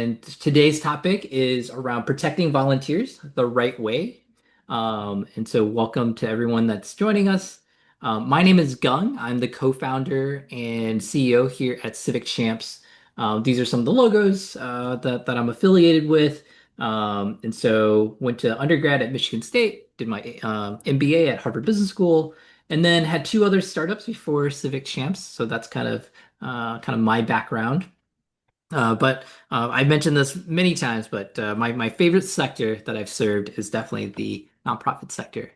and today's topic is around protecting volunteers the right way. And so, welcome to everyone that's joining us. My name is Gung. I'm the co-founder and CEO here at Civic Champs. These are some of the logos that I'm affiliated with. And so, went to undergrad at Michigan State, did my MBA at Harvard Business School, and then had two other startups before Civic Champs. So that's kind of my background. But I've mentioned this many times, but my favorite sector that I've served is definitely the nonprofit sector.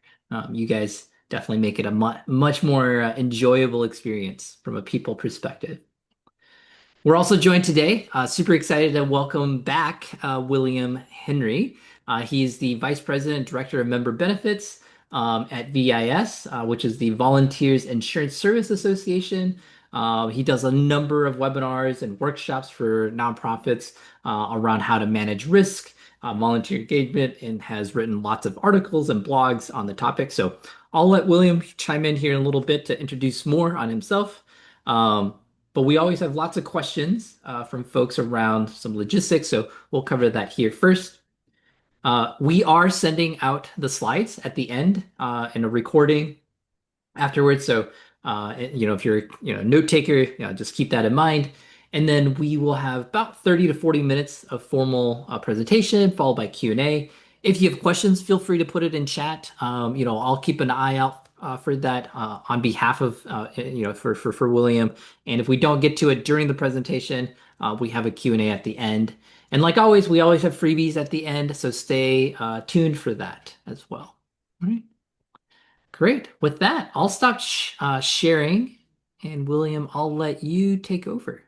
You guys definitely make it a much more enjoyable experience from a people perspective. We're also joined today, super excited to welcome back William Henry. He's the Vice President, Director of Member Benefits at VIS, which is the Volunteers Insurance Service Association. He does a number of webinars and workshops for nonprofits around how to manage risk, volunteer engagement, and has written lots of articles and blogs on the topic. So I'll let William chime in here in a little bit to introduce more on himself. Um, but we always have lots of questions from folks around some logistics, so we'll cover that here first. We are sending out the slides at the end and a recording afterwards. So, if you're, note taker, just keep that in mind. And then we will have about 30 to 40 minutes of formal presentation followed by Q&A. If you have questions, feel free to put it in chat. I'll keep an eye out for that on behalf of, for William. And if we don't get to it during the presentation, we have a Q&A at the end. And like always, we always have freebies at the end, so stay tuned for that as well. All right. Great. With that, I'll stop sharing, and William, I'll let you take over.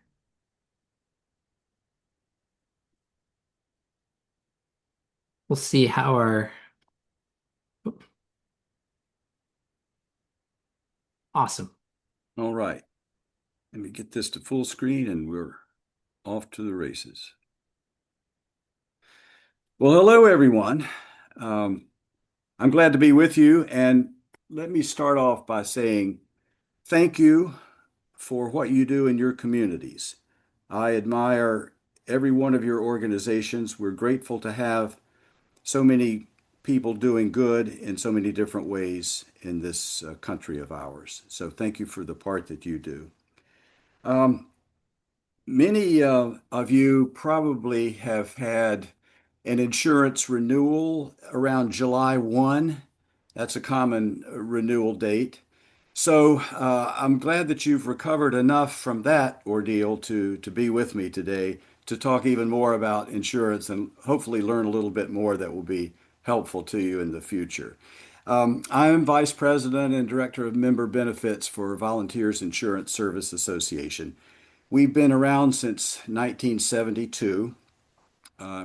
We'll see how our... Awesome. All right. Let me get this to full screen and we're off to the races. Well, hello, everyone. I'm glad to be with you. And let me start off by saying thank you for what you do in your communities. I admire every one of your organizations. We're grateful to have so many people doing good in so many different ways in this country of ours. So thank you for the part that you do. Many of you probably have had an insurance renewal around July 1. That's a common renewal date. So I'm glad that you've recovered enough from that ordeal to be with me today to talk even more about insurance and hopefully learn a little bit more that will be helpful to you in the future. I'm Vice President and Director of Member Benefits for Volunteers Insurance Service Association. We've been around since 1972.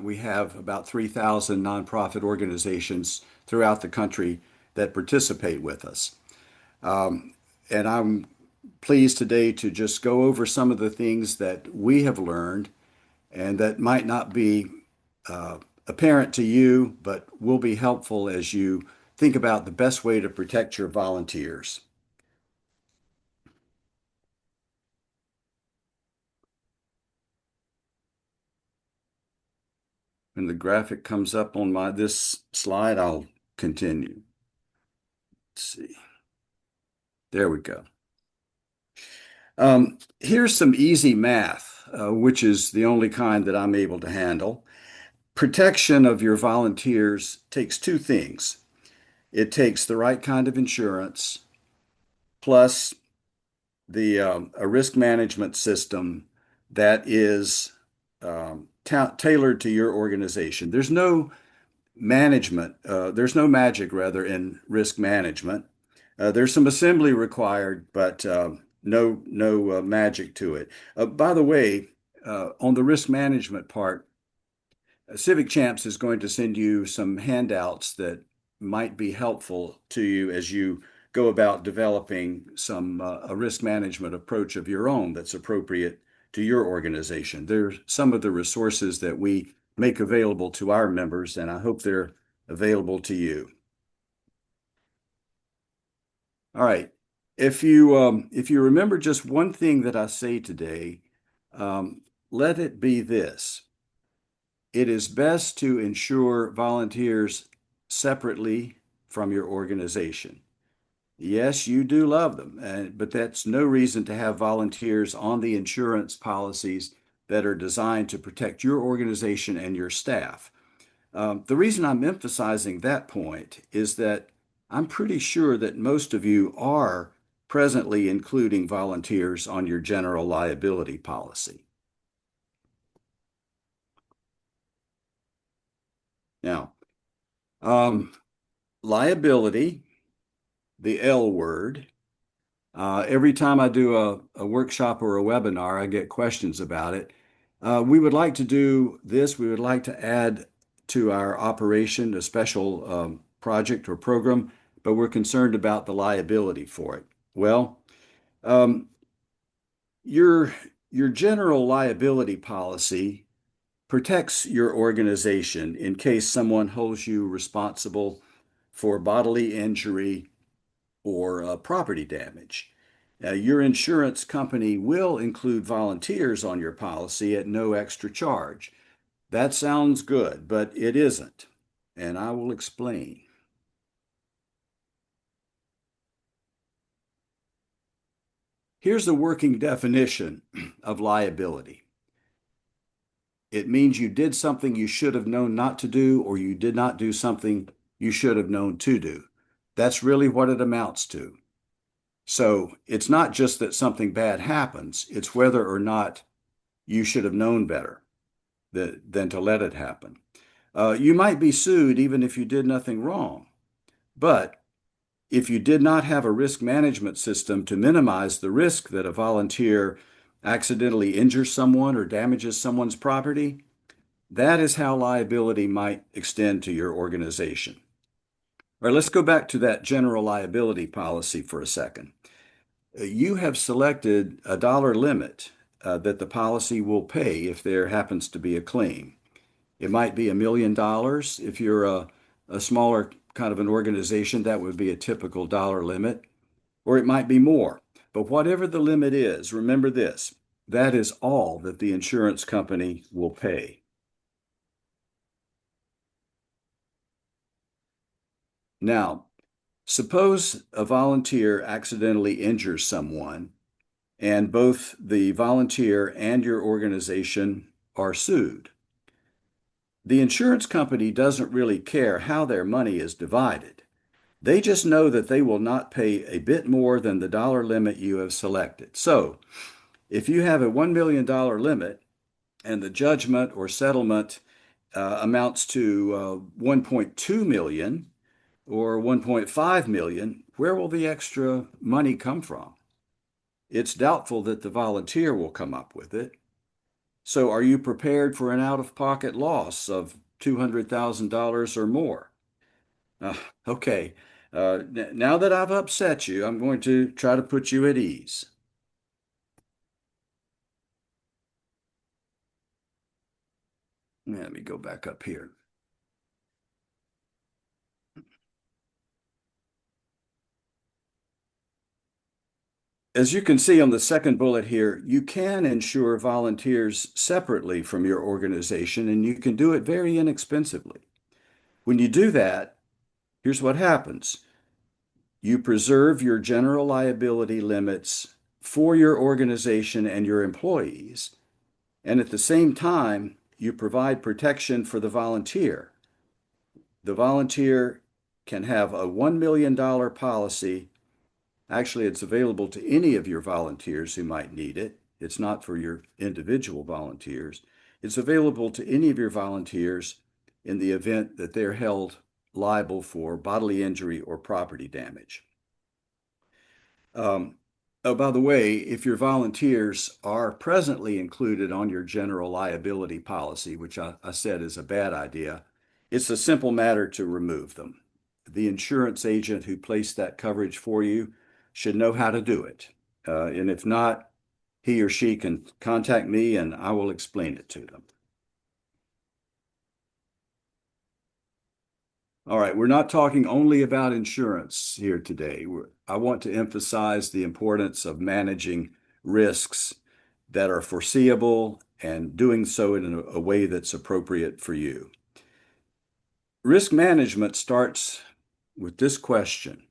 We have about 3,000 nonprofit organizations throughout the country that participate with us. And I'm pleased today to just go over some of the things that we have learned and that might not be apparent to you, but will be helpful as you think about the best way to protect your volunteers. When the graphic comes up on this slide, I'll continue. Let's see. There we go. Here's some easy math, which is the only kind that I'm able to handle. Protection of your volunteers takes two things. It takes the right kind of insurance plus a risk management system that is tailored to your organization. There's no magic rather in risk management. There's some assembly required, but no magic to it. By the way, on the risk management part, Civic Champs is going to send you some handouts that might be helpful to you as you go about developing a risk management approach of your own that's appropriate to your organization. There's some of the resources that we make available to our members, and I hope they're available to you. All right. If you remember just one thing that I say today, let it be this. it is best to insure volunteers separately from your organization. Yes, you do love them, but that's no reason to have volunteers on the insurance policies that are designed to protect your organization and your staff. The reason I'm emphasizing that point is that I'm pretty sure that most of you are presently including volunteers on your general liability policy. Now, um, liability, the L word. Every time I do a workshop or a webinar, I get questions about it. We would like to do this. We would like to add to our operation a special project or program, but we're concerned about the liability for it. Well, um, your your general liability policy protects your organization in case someone holds you responsible for bodily injury or property damage. Your insurance company will include volunteers on your policy at no extra charge. That sounds good, but it isn't, and I will explain. Here's the working definition of liability. It means you did something you should have known not to do, or you did not do something you should have known to do. That's really what it amounts to. So it's not just that something bad happens, it's whether or not you should have known better than to let it happen. You might be sued even if you did nothing wrong, but if you did not have a risk management system to minimize the risk that a volunteer accidentally injures someone or damages someone's property, that is how liability might extend to your organization. All right, let's go back to that general liability policy for a second. You have selected a dollar limit that the policy will pay if there happens to be a claim. It might be $1 million. If you're a smaller kind of an organization, that would be a typical dollar limit, or it might be more. But whatever the limit is, remember this, that is all that the insurance company will pay. Now, suppose a volunteer accidentally injures someone, and both the volunteer and your organization are sued. The insurance company doesn't really care how their money is divided. They just know that they will not pay a bit more than the dollar limit you have selected. So, if you have a $1 million limit and the judgment or settlement amounts to 1.2 million or 1.5 million, where will the extra money come from? It's doubtful that the volunteer will come up with it. So are you prepared for an out-of-pocket loss of $200,000 or more? Uh, okay, now that I've upset you, I'm going to try to put you at ease. Let me go back up here. As you can see on the second bullet here, you can insure volunteers separately from your organization, and you can do it very inexpensively. When you do that, here's what happens. You preserve your general liability limits for your organization and your employees, and at the same time, you provide protection for the volunteer. The volunteer can have a $1 million policy. Actually, it's available to any of your volunteers who might need it. It's not for your individual volunteers. It's available to any of your volunteers in the event that they're held liable for bodily injury or property damage. Oh, by the way, if your volunteers are presently included on your general liability policy, which I said is a bad idea, it's a simple matter to remove them. The insurance agent who placed that coverage for you should know how to do it. And if not, he or she can contact me and I will explain it to them. All right, we're not talking only about insurance here today. I want to emphasize the importance of managing risks that are foreseeable and doing so in a way that's appropriate for you. Risk management starts with this question.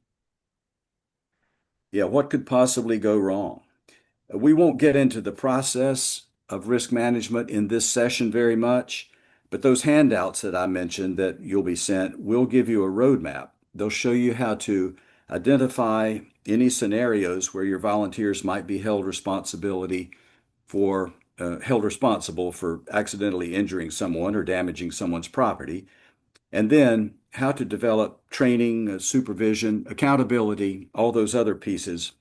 Yeah, what could possibly go wrong? We won't get into the process of risk management in this session very much, but those handouts that I mentioned that you'll be sent will give you a roadmap. They'll show you how to identify any scenarios where your volunteers might be held responsible for accidentally injuring someone or damaging someone's property, and then how to develop training, supervision, accountability, all those other pieces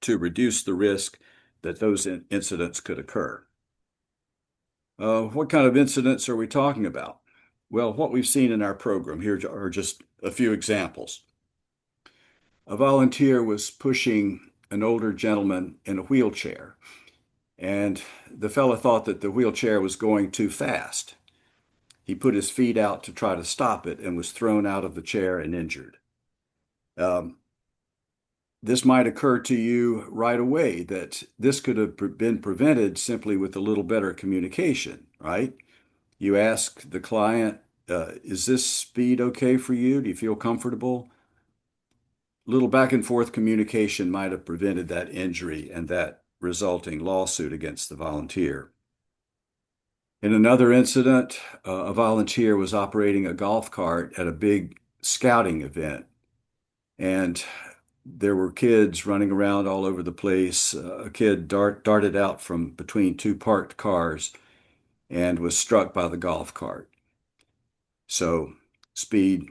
to reduce the risk that those incidents could occur. What kind of incidents are we talking about? Well, what we've seen in our program here are just a few examples. A volunteer was pushing an older gentleman in a wheelchair, and the fellow thought that the wheelchair was going too fast. He put his feet out to try to stop it and was thrown out of the chair and injured. Um, this might occur to you right away that this could have been prevented simply with a little better communication, right? You ask the client, is this speed okay for you? Do you feel comfortable? Little back and forth communication might have prevented that injury and that resulting lawsuit against the volunteer. In another incident, a volunteer was operating a golf cart at a big scouting event, and there were kids running around all over the place. A kid darted out from between two parked cars and was struck by the golf cart. So speed,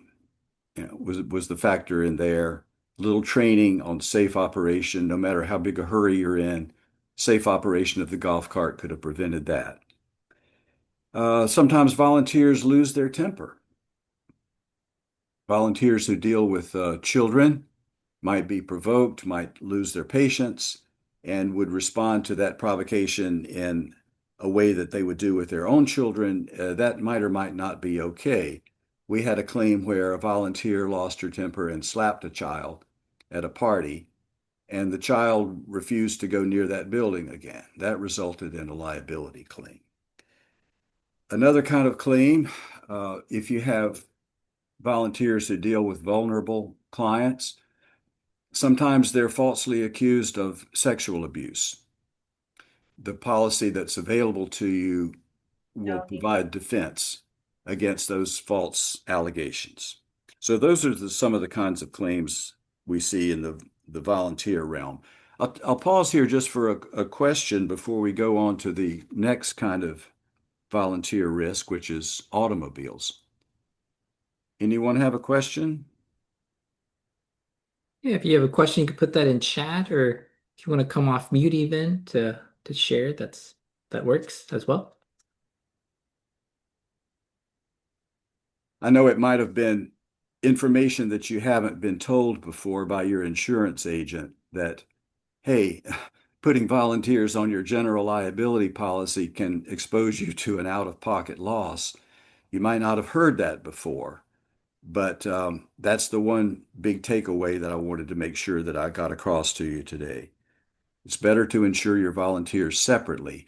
was the factor in there. Little training on safe operation, no matter how big a hurry you're in, safe operation of the golf cart could have prevented that. Sometimes volunteers lose their temper. Volunteers who deal with children might be provoked, might lose their patience, and would respond to that provocation in a way that they would do with their own children. That might or might not be okay. We had a claim where a volunteer lost her temper and slapped a child at a party, and the child refused to go near that building again. That resulted in a liability claim. Another kind of claim, if you have volunteers who deal with vulnerable clients, sometimes they're falsely accused of sexual abuse. The policy that's available to you will provide defense against those false allegations. So those are some of the kinds of claims we see in the volunteer realm. I'll pause here just for a question before we go on to the next kind of volunteer risk, which is automobiles. Anyone have a question? Yeah, if you have a question, you can put that in chat, or if you want to come off mute even to share, that works as well. I know it might have been information that you haven't been told before by your insurance agent that, hey, putting volunteers on your general liability policy can expose you to an out-of-pocket loss. You might not have heard that before, but that's the one big takeaway that I wanted to make sure that I got across to you today. It's better to insure your volunteers separately,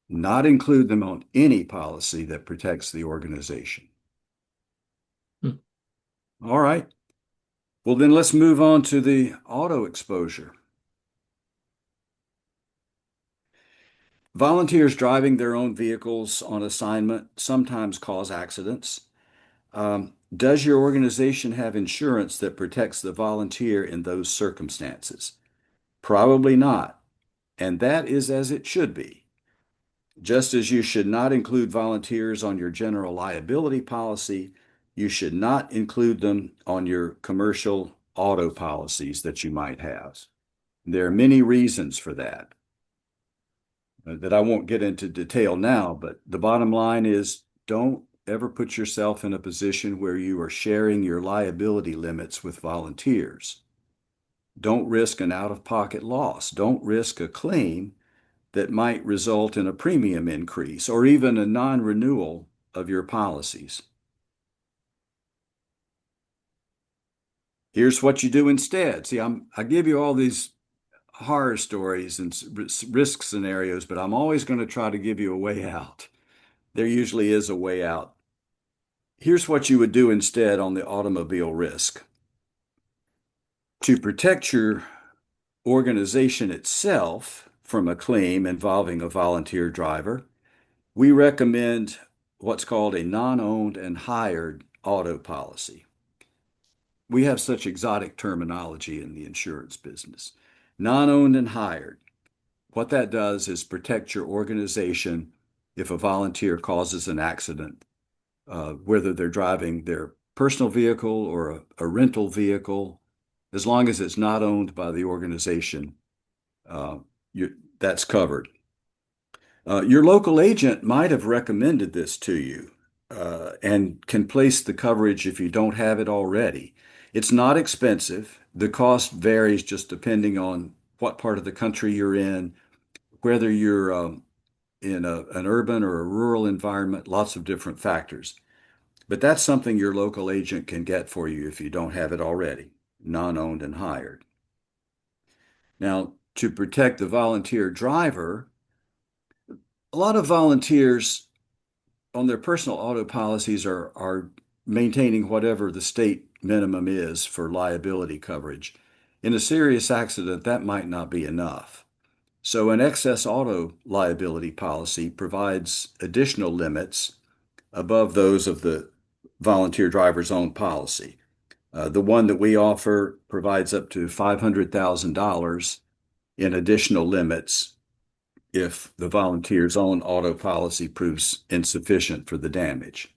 not include them on any policy that protects the organization. Hmm. All right. Well, then let's move on to the auto exposure. Volunteers driving their own vehicles on assignment sometimes cause accidents. Does your organization have insurance that protects the volunteer in those circumstances? Probably not. And that is as it should be. Just as you should not include volunteers on your general liability policy, you should not include them on your commercial auto policies that you might have. There are many reasons for that that I won't get into detail now, but the bottom line is don't ever put yourself in a position where you are sharing your liability limits with volunteers. Don't risk an out-of-pocket loss. Don't risk a claim that might result in a premium increase or even a non-renewal of your policies. Here's what you do instead. See, I give you all these horror stories and risk scenarios, but I'm always going to try to give you a way out. There usually is a way out. Here's what you would do instead on the automobile risk. To protect your organization itself from a claim involving a volunteer driver, we recommend what's called a non-owned and hired auto policy. We have such exotic terminology in the insurance business. Non-owned and hired. What that does is protect your organization if a volunteer causes an accident, whether they're driving their personal vehicle or a rental vehicle, as long as it's not owned by the organization, uh, that's covered. Your local agent might have recommended this to you and can place the coverage if you don't have it already. It's not expensive. The cost varies just depending on what part of the country you're in, whether you're in an urban or a rural environment, lots of different factors. But that's something your local agent can get for you if you don't have it already, non-owned and hired. Now, to protect the volunteer driver, a lot of volunteers on their personal auto policies are maintaining whatever the state minimum is for liability coverage. In a serious accident, that might not be enough. So an excess auto liability policy provides additional limits above those of the volunteer driver's own policy. The one that we offer provides up to $500,000 in additional limits if the volunteer's own auto policy proves insufficient for the damage.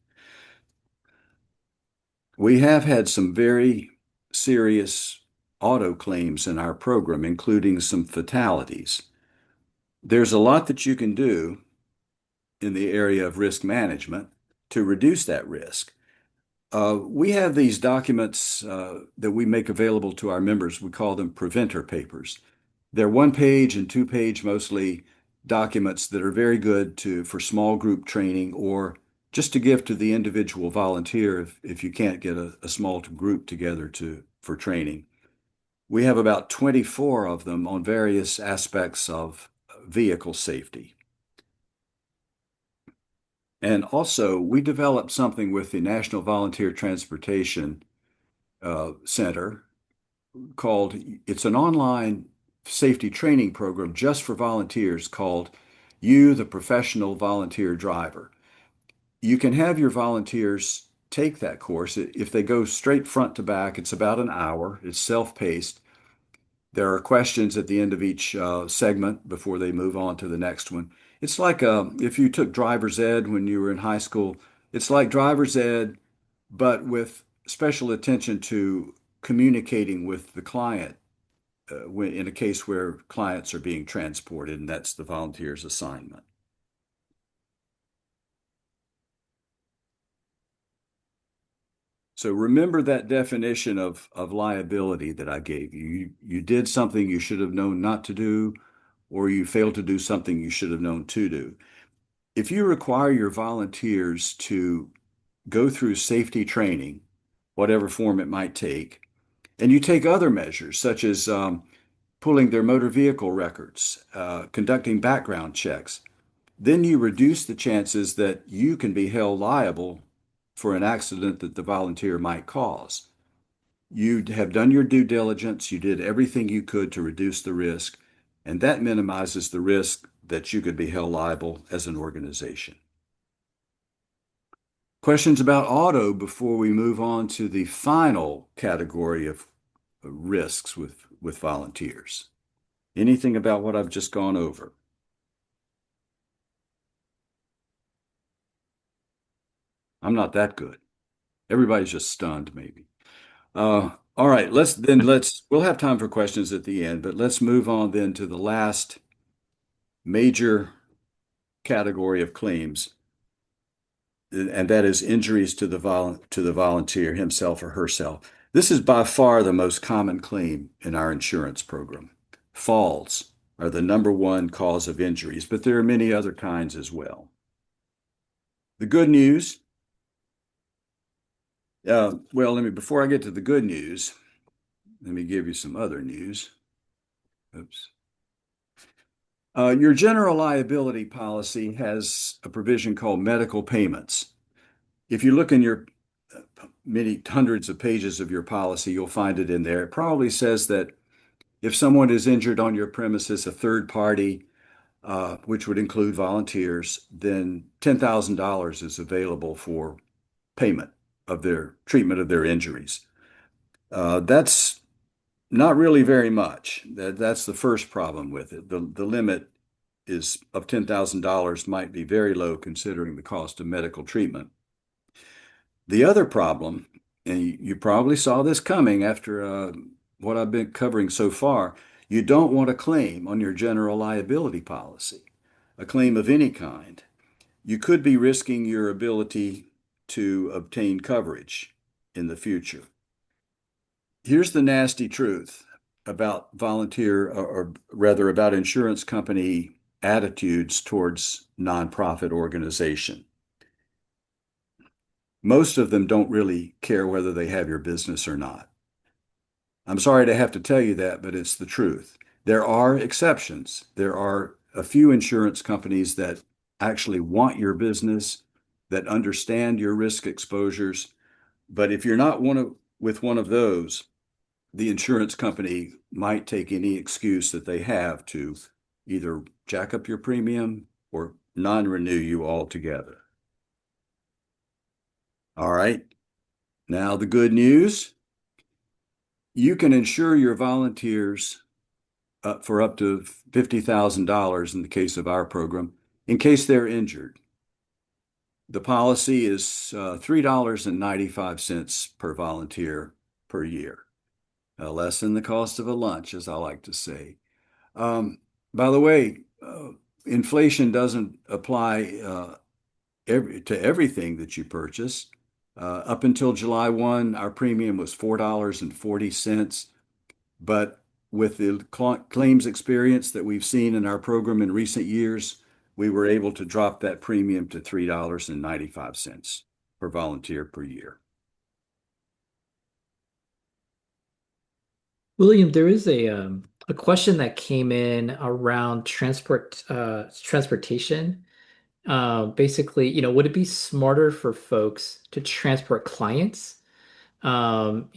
We have had some very serious auto claims in our program, including some fatalities. There's a lot that you can do in the area of risk management to reduce that risk. We have these documents that we make available to our members. We call them preventer papers. They're 1 page and 2 page mostly documents that are very good for small group training or just to give to the individual volunteer if you can't get a small group together for training. We have about 24 of them on various aspects of vehicle safety. And also, we developed something with the National Volunteer Transportation Center called, it's an online safety training program just for volunteers called You, the Professional Volunteer Driver. You can have your volunteers take that course. If they go straight front to back, it's about an hour. It's self-paced. There are questions at the end of each segment before they move on to the next one. It's like if you took driver's ed when you were in high school, it's like driver's ed, but with special attention to communicating with the client in a case where clients are being transported, and that's the volunteer's assignment. So remember that definition of liability that I gave you. You did something you should have known not to do, or you failed to do something you should have known to do. If you require your volunteers to go through safety training, whatever form it might take, and you take other measures such as pulling their motor vehicle records, conducting background checks, then you reduce the chances that you can be held liable for an accident that the volunteer might cause. You have done your due diligence, you did everything you could to reduce the risk, and that minimizes the risk that you could be held liable as an organization. Questions about auto before we move on to the final category of risks with volunteers? Anything about what I've just gone over? I'm not that good. Everybody's just stunned, maybe. All right, we'll have time for questions at the end, but let's move on then to the last major category of claims, and that is injuries to the volunteer himself or herself. This is by far the most common claim in our insurance program. Falls are the #1 cause of injuries, but there are many other kinds as well. The good news, before I get to the good news, let me give you some other news. Oops. Your general liability policy has a provision called medical payments. If you look in your many hundreds of pages of your policy, you'll find it in there. It probably says that if someone is injured on your premises, a third party, which would include volunteers, then $10,000 is available for payment of their treatment of their injuries. That's not really very much. That's the first problem with it. The limit is of $10,000 might be very low considering the cost of medical treatment. The other problem, and you probably saw this coming after what I've been covering so far, you don't want a claim on your general liability policy, a claim of any kind. You could be risking your ability to obtain coverage in the future. Here's the nasty truth about volunteer, or rather about insurance company attitudes towards nonprofit organization. Most of them don't really care whether they have your business or not. I'm sorry to have to tell you that, but it's the truth. There are exceptions. There are a few insurance companies that actually want your business, that understand your risk exposures. But if you're not with one of those, the insurance company might take any excuse that they have to either jack up your premium or non-renew you altogether. All right. Now, the good news, you can insure your volunteers for up to $50,000 in the case of our program, in case they're injured. The policy is $3.95 per volunteer per year, less than the cost of a lunch, as I like to say. By the way, inflation doesn't apply to everything that you purchase. Up until July 1, our premium was $4.40. But with the claims experience that we've seen in our program in recent years, we were able to drop that premium to $3.95 per volunteer per year. William, there is a question that came in around transportation. Basically, would it be smarter for folks to transport clients? And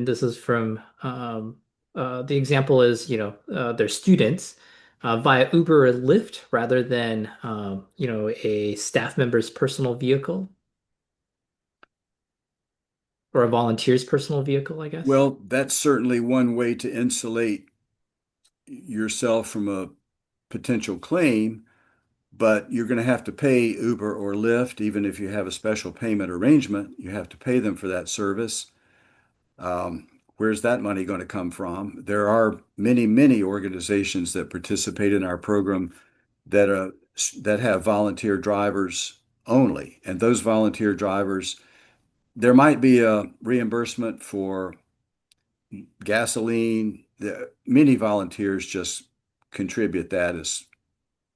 this is from the example is, they're students via Uber or Lyft rather than a staff member's personal vehicle or a volunteer's personal vehicle, I guess. Well, that's certainly one way to insulate yourself from a potential claim, but you're going to have to pay Uber or Lyft, even if you have a special payment arrangement, you have to pay them for that service. Where's that money going to come from? There are many, many organizations that participate in our program that that have volunteer drivers only, and those volunteer drivers, there might be a reimbursement for gasoline. Many volunteers just contribute that as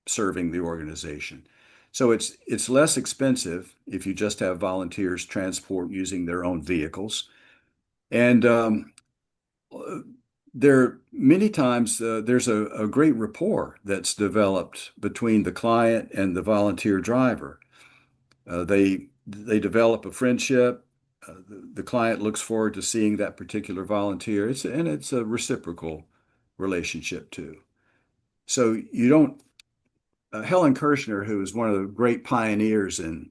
serving the organization. So it's less expensive if you just have volunteers transport using their own vehicles. And there many times there's a great rapport that's developed between the client and the volunteer driver. They develop a friendship. The client looks forward to seeing that particular volunteer. It's a reciprocal relationship too. So you don't. Helen Kirshner, who is one of the great pioneers in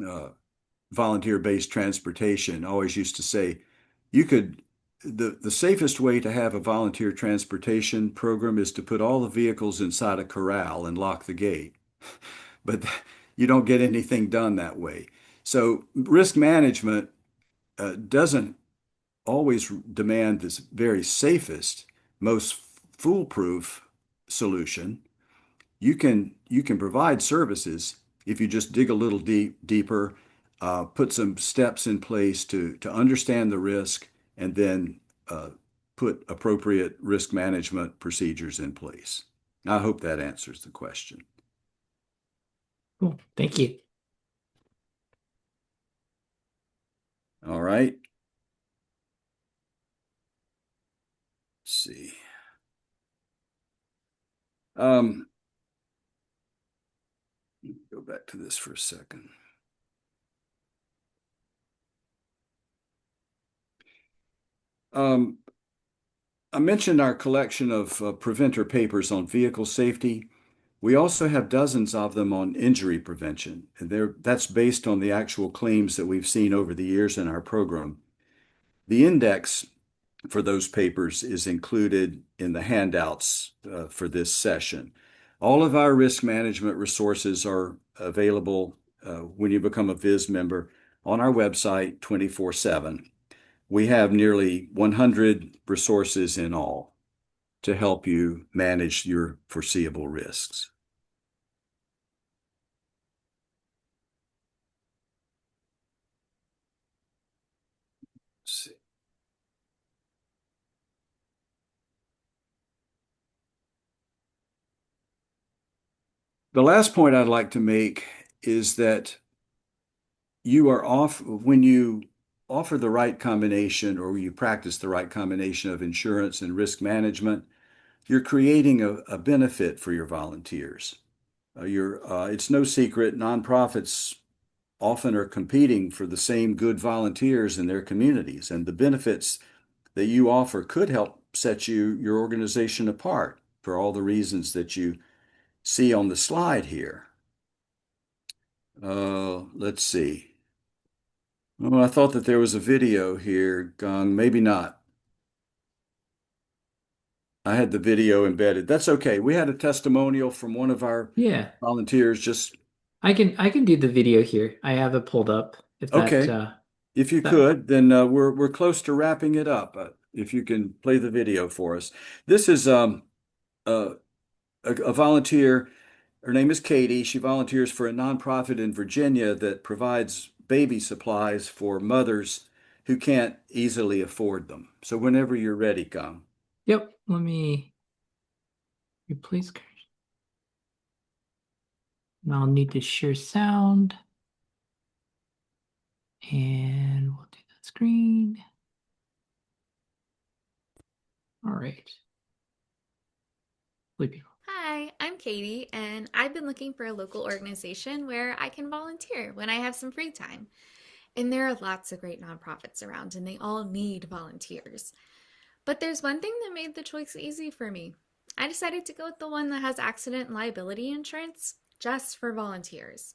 uh, volunteer-based transportation, always used to say, you could the safest way to have a volunteer transportation program is to put all the vehicles inside a corral and lock the gate. But you don't get anything done that way. So risk management doesn't always demand this very safest, most foolproof solution. You can provide services if you just dig a little deeper, put some steps in place to understand the risk, and then put appropriate risk management procedures in place. I hope that answers the question. Cool. Thank you. All right. Let's see. Um, go back to this for a second. Um, I mentioned our collection of preventer papers on vehicle safety. We also have dozens of them on injury prevention, and that's based on the actual claims that we've seen over the years in our program. The index for those papers is included in the handouts for this session. All of our risk management resources are available when you become a VIS member on our website 24/7. We have nearly 100 resources in all to help you manage your foreseeable risks. The last point I'd like to make is that you are off when you offer the right combination or you practice the right combination of insurance and risk management, you're creating a benefit for your volunteers. It's no secret nonprofits often are competing for the same good volunteers in their communities, and the benefits that you offer could help set your organization apart for all the reasons that you see on the slide here. Let's see. Oh, I thought that there was a video here, Gung. Maybe not. I had the video embedded. That's okay. We had a testimonial from one of our Yeah, volunteers. Just I can do the video here. I have it pulled up. If that okay. If you that could, then we're close to wrapping it up. If you can play the video for us. This is a, a volunteer. Her name is Katie. She volunteers for a nonprofit in Virginia that provides baby supplies for mothers who can't easily afford them. So whenever you're ready, come. Yep, let me replace cursor. I'll need to share sound and we'll do that screen. All right. Sleepy. Hi, I'm Katie, and I've been looking for a local organization where I can volunteer when I have some free time. And there are lots of great nonprofits around, and they all need volunteers. But there's one thing that made the choice easy for me. I decided to go with the one that has accident and liability insurance just for volunteers.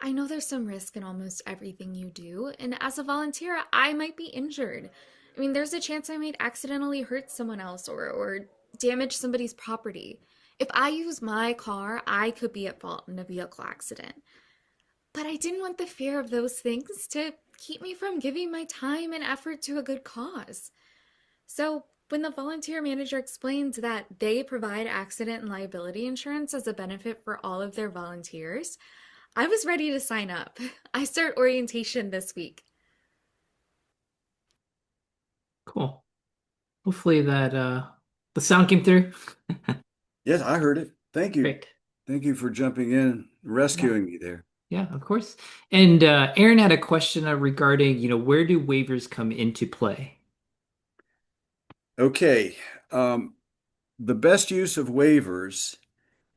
I know there's some risk in almost everything you do, and as a volunteer, I might be injured. I mean, there's a chance I might accidentally hurt someone else or damage somebody's property. If I use my car, I could be at fault in a vehicle accident. But I didn't want the fear of those things to keep me from giving my time and effort to a good cause. So, when the volunteer manager explained that they provide accident and liability insurance as a benefit for all of their volunteers, I was ready to sign up. I start orientation this week. Cool. Hopefully that the sound came through. Yes, I heard it. Thank you. Great. Thank you for jumping in and Yeah. rescuing me there. Yeah, of course. And Aaron had a question regarding, where do waivers come into play? Okay. Um, the best use of waivers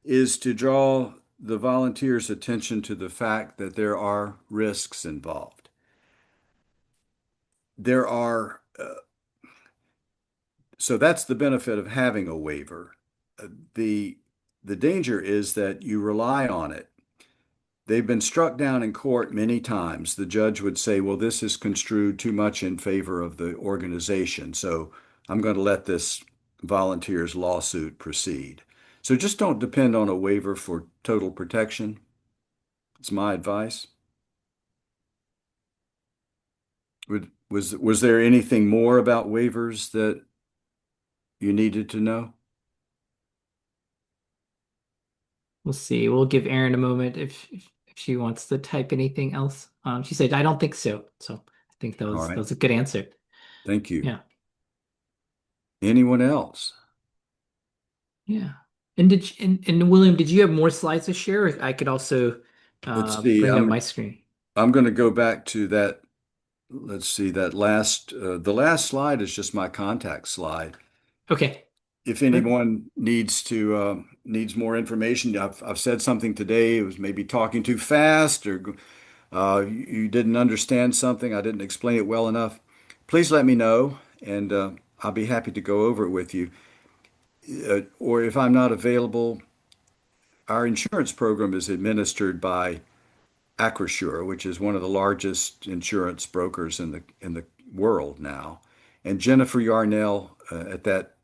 is to draw the volunteer's attention to the fact that there are risks involved. There are, so that's the benefit of having a waiver. The the danger is that you rely on it. They've been struck down in court many times. The judge would say, well, this is construed too much in favor of the organization, so I'm going to let this volunteer's lawsuit proceed. So just don't depend on a waiver for total protection. It's my advice. Was there anything more about waivers that you needed to know? We'll see. We'll give Erin a moment if she wants to type anything else. She said, I don't think so. So I think that All was that right. was a good answer. Thank you. Yeah. Anyone else? Yeah. And and William, did you have more slides to share? Or I could also Let's see. bring up my screen. I'm going to go back to that. Let's see, the last slide is just my contact slide. Okay. if anyone needs more information, I've said something today. It was maybe talking too fast, or you didn't understand something. I didn't explain it well enough. Please let me know, and I'll be happy to go over it with you. Or if I'm not available, our insurance program is administered by Acrisure, which is one of the largest insurance brokers in the world now. And Jennifer Yarnell at that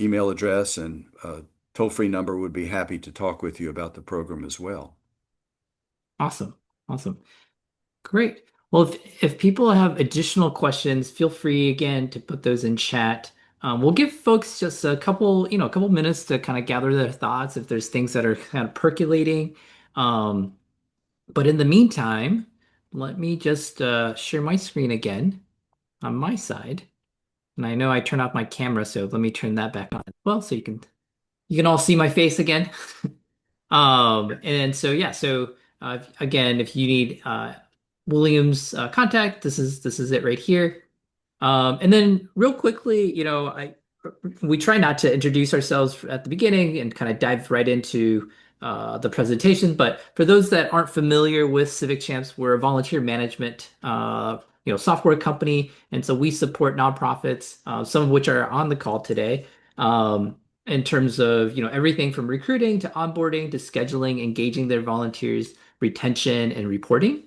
email address and toll-free number would be happy to talk with you about the program as well. Awesome. Awesome. Great. Well, if people have additional questions, feel free again to put those in chat. We'll give folks just a couple, a couple minutes to kind of gather their thoughts if there's things that are kind of percolating. Um, but in the meantime, let me just share my screen again on my side. And I know I turned off my camera, so let me turn that back on as well so you can all see my face again. And so yeah, so again, if you need William's contact, this is it right here. And then real quickly, we try not to introduce ourselves at the beginning and kind of dive right into the presentation. But for those that aren't familiar with Civic Champs, we're a volunteer management software company, and so we support nonprofits, some of which are on the call today. In terms of everything from recruiting to onboarding to scheduling, engaging their volunteers, retention, and reporting.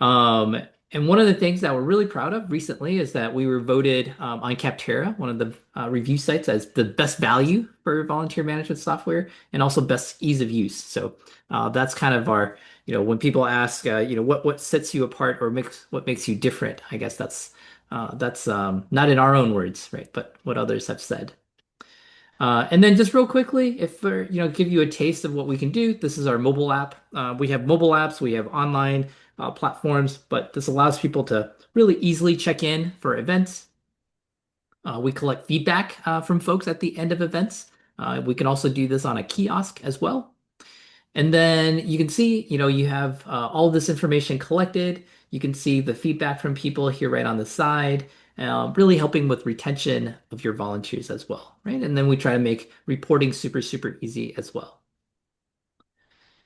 Um, and one of the things that we're really proud of recently is that we were voted on Capterra, one of the review sites, as the best value for volunteer management software and also best ease of use. So that's kind of our, when people ask, what sets you apart or what makes you different, I guess that's not in our own words, right? But what others have said. And then just real quickly, if we're, give you a taste of what we can do, this is our mobile app. We have mobile apps, we have online platforms, but this allows people to really easily check in for events. We collect feedback from folks at the end of events. We can also do this on a kiosk as well. And then you can see, you have all of this information collected. You can see the feedback from people here right on the side, really helping with retention of your volunteers as well, right? And then we try to make reporting super, super easy as well.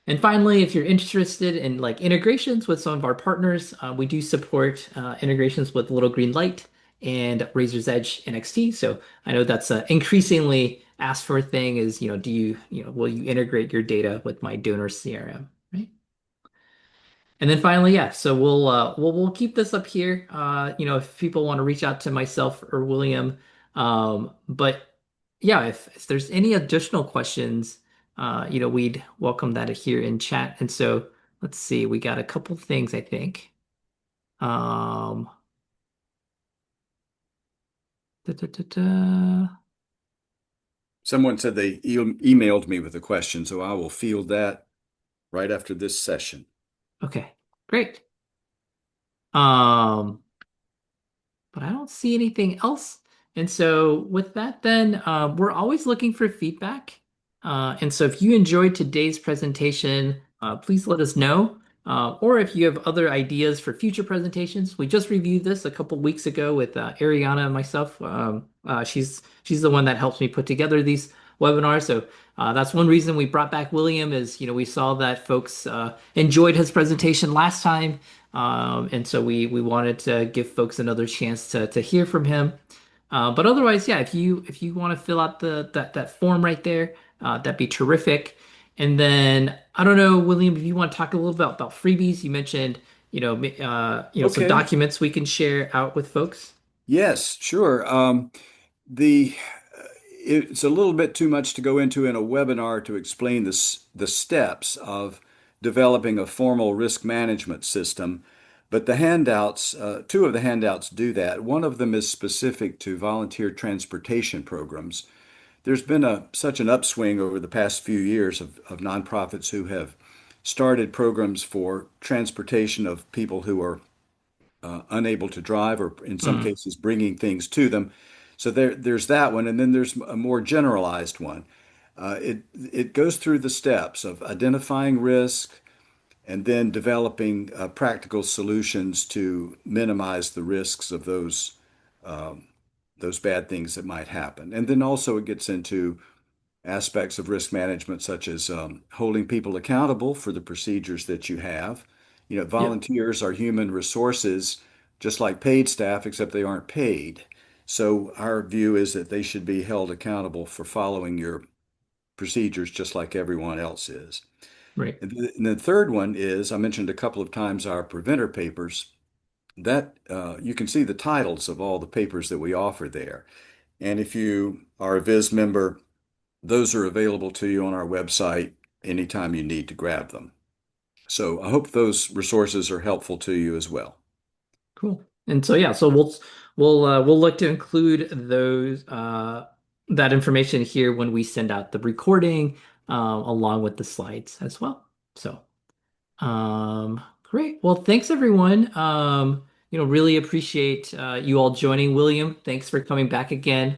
And finally, if you're interested in like integrations with some of our partners, we do support integrations with Little Green Light and Razor's Edge NXT. So I know that's increasingly asked for thing is, will you integrate your data with my donor CRM, right? And then finally, yeah, so we'll keep this up here. If people want to reach out to myself or William, but yeah, if there's any additional questions, we'd welcome that here in chat. And so let's see, we got a couple things, I think. Um, da, da, da, da. Someone said they emailed me with a question, so I will field that right after this session. Okay, great. Um, but I don't see anything else. And so with that, then we're always looking for feedback. And so if you enjoyed today's presentation, please let us know. Or if you have other ideas for future presentations, we just reviewed this a couple weeks ago with Ariana and myself. She's the one that helps me put together these webinars. So that's one reason we brought back William is, we saw that folks enjoyed his presentation last time. And so we wanted to give folks another chance to hear from him. But otherwise, yeah, if you want to fill out that form right there, that'd be terrific. And then I don't know, William, if you want to talk a little bit about freebies, you mentioned some Okay. documents we can share out with folks. Yes, sure. The it's a little bit too much to go into in a webinar to explain the steps of developing a formal risk management system. But the handouts, two of the handouts do that. One of them is specific to volunteer transportation programs. There's been such an upswing over the past few years of nonprofits who have started programs for transportation of people who are unable to drive, or in some Mm, cases, bringing things to them. So there's that one, and then there's a more generalized one. It goes through the steps of identifying risk and then developing practical solutions to minimize the risks of those those bad things that might happen. And then also it gets into aspects of risk management, such as holding people accountable for the procedures that you have. Yep. Volunteers are human resources, just like paid staff, except they aren't paid. So our view is that they should be held accountable for following your procedures just like everyone else is. Right. And the third one is, I mentioned a couple of times our preventer papers. That you can see the titles of all the papers that we offer there. And if you are a Viz member, those are available to you on our website anytime you need to grab them. So I hope those resources are helpful to you as well. Cool. And so yeah, so we'll look to include those that information here when we send out the recording along with the slides as well. So great. Well, thanks everyone. Really appreciate you all joining. William, thanks for coming back again.